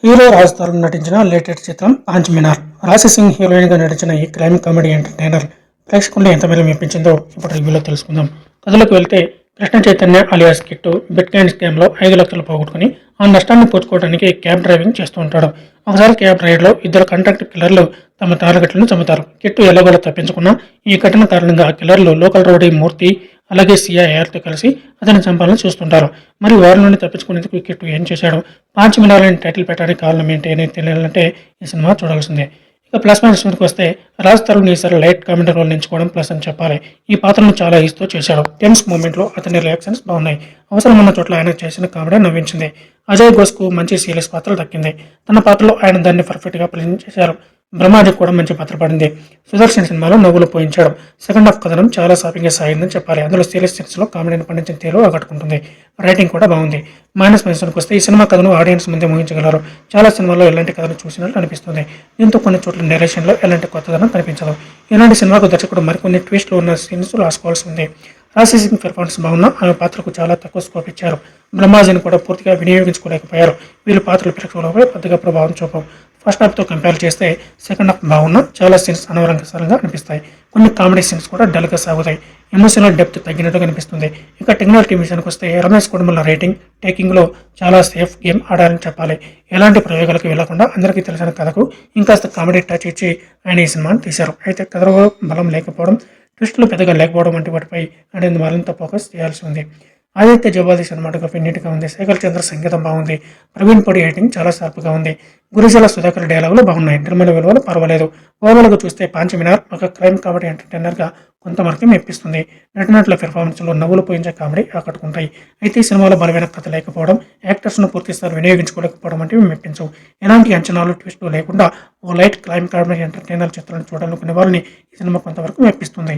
Hero Raj Tarun నటించిన latest చిత్రం పాంచ్ మినార్. రాశి సింగ్ హీరోయిన్ గా నటించిన ఈ క్రైమ్ కామెడీ ఎంటర్టైనర్ ప్రేక్షకుల్ని ఎంత మేర మెప్పించిందో ఇప్పుడు రివ్యూలో తెలుసుకుందాం. కథలోకి వెళ్తే Krishna Chaitanya alias Kittu bitcoin scam లో 5 లక్షలు పోగొట్టుకుని ఆ నష్టాన్ని పూడ్చుకోవడానికి క్యాబ్ డ్రైవింగ్ చేస్తూ ఉంటాడు. ఒకసారి క్యాబ్ రైడ్ లో ఇద్దరు కాంట్రాక్ట్ కిల్లర్లు తమ టార్గెట్లను చంపుతారు. కిట్టు ఎల్లగోలా తప్పించుకున్న ఈ ఘటన కారణంగా కిల్లర్లు లోకల్ రౌడీ మూర్తి అలాగే సిఐఆర్తో కలిసి అతన్ని చంపాలని చూస్తుంటారు. మరి వారి నుండి తప్పించుకునేందుకు ఈ కిట్టు ఏం చేశాడు, పాంచ్ మినార్ అని టైటిల్ పెట్టడానికి కారణం ఏంటి అనేది తెలియాలంటే ఈ సినిమా చూడాల్సిందే. ఇక ప్లస్ పాయింట్స్ మీదకి వస్తే రాజ్ తరుణ్ ఈసారి లైట్ కామెడీ రోల్ ఎంచుకోవడం ప్లస్ అని చెప్పాలి. ఈ పాత్రను చాలా ఈజీతో చేశాడు. టెన్స్ మూమెంట్ లో అతని రియాక్షన్స్ బాగున్నాయి. అవసరమున్న చోట్ల ఆయన చేసిన కామెడీ నవ్వించింది. అజయ్ ఘోష్ కు మంచి సీరియస్ పాత్ర దక్కింది. తన పాత్రలో ఆయన దాన్ని పర్ఫెక్ట్ గా ప్రెజెంట్ చేశారు. బ్రహ్మాజీ కూడా మంచి పాత్ర పడింది. సుదర్శన్ సినిమాలో నవ్వులు పోయించాడు. సెకండ్ హాఫ్ కథనం చాలా సాఫీగా సాగిందని చెప్పాలి. అందులో సీరియస్ సీన్స్ లో కామెడీని పండించిన తీరు ఆకట్టుకుంటుంది. రైటింగ్ కూడా బాగుంది. మైనస్ పాయింట్స్కి వస్తే ఈ సినిమా కథను ఆడియన్స్ ముందే ఊహించగలరు. చాలా సినిమాల్లో ఎలాంటి కథను చూసినట్టు అనిపిస్తుంది. దీంతో కొన్ని చోట్ల నెరేషన్ లో ఎలాంటి కొత్తదనం కనిపించదు. ఇలాంటి సినిమాకు దర్శకుడు మరికొన్ని ట్విస్ట్లు ఉన్న సీన్స్ రాసుకోవాల్సి ఉంది. రాశి సింగ్ పెర్ఫార్మెన్స్ బాగున్నా ఆమె పాత్రకు చాలా తక్కువ స్కోప్ ఇచ్చారు. బ్రహ్మాజీని కూడా పూర్తిగా వినియోగించుకోలేకపోయారు. వీళ్ళ పాత్రలు ప్రేక్షకులపై పెద్దగా ప్రభావం చూపవు. ఫస్ట్ హాఫ్తో కంపేర్ చేస్తే సెకండ్ హాఫ్ బాగున్నా చాలా సీన్స్ అనవరంగా అనిపిస్తాయి. కొన్ని కామెడీ సీన్స్ కూడా డల్గా సాగుతాయి. ఎమోషనల్ డెప్త్ తగ్గినట్టు కనిపిస్తుంది. ఇక టెక్నాలజీ విషయానికి వస్తే రమేష్ కుటుంబాల రేటింగ్ టేకింగ్లో చాలా సేఫ్ గేమ్ ఆడాలని చెప్పాలి. ఎలాంటి ప్రయోగాలకు వెళ్లకుండా అందరికీ తెలిసిన కథకు ఇంకాస్త కామెడీ టచ్ ఇచ్చి ఆయన ఈ సినిమాను తీశారు. అయితే కథలో బలం లేకపోవడం, ట్విస్టులు పెద్దగా లేకపోవడం వంటి వాటిపై ఆయన మరింత ఫోకస్ చేయాల్సి ఉంది. ఆదిత్య జవాది సినిమాటోగ్రఫీ నీట్గా ఉంది. శేఖర్ చంద్ర సంగీతం బాగుంది. ప్రవీణ్ పొడి ఎడిటింగ్ చాలా షార్ప్గా ఉంది. గురిజల సుధాకర్ డైలాగులు బాగున్నాయి. నిర్మల విలువలు పర్వాలేదు. ఓవరాల్గా చూస్తే పాంచ్ మినార్ ఒక క్రైమ్ కామెడీ ఎంటర్టైనర్గా కొంతవరకు మెప్పిస్తుంది. నటినట్ల పెర్ఫార్మెన్స్లో నవ్వులు పోయించే కామెడీ ఆకట్టుకుంటాయి. అయితే ఈ సినిమాలో బలమైన కథ లేకపోవడం, యాక్టర్స్ను పూర్తిస్థాయి వినియోగించుకోలేకపోవడం వంటివి మెప్పించవు. ఎలాంటి అంచనాలు ట్విస్టులు లేకుండా ఓ లైట్ క్రైమ్ కామెడీ ఎంటర్టైనర్ చిత్రాన్ని చూడాలనుకునే వారిని ఈ సినిమా కొంతవరకు మెప్పిస్తుంది.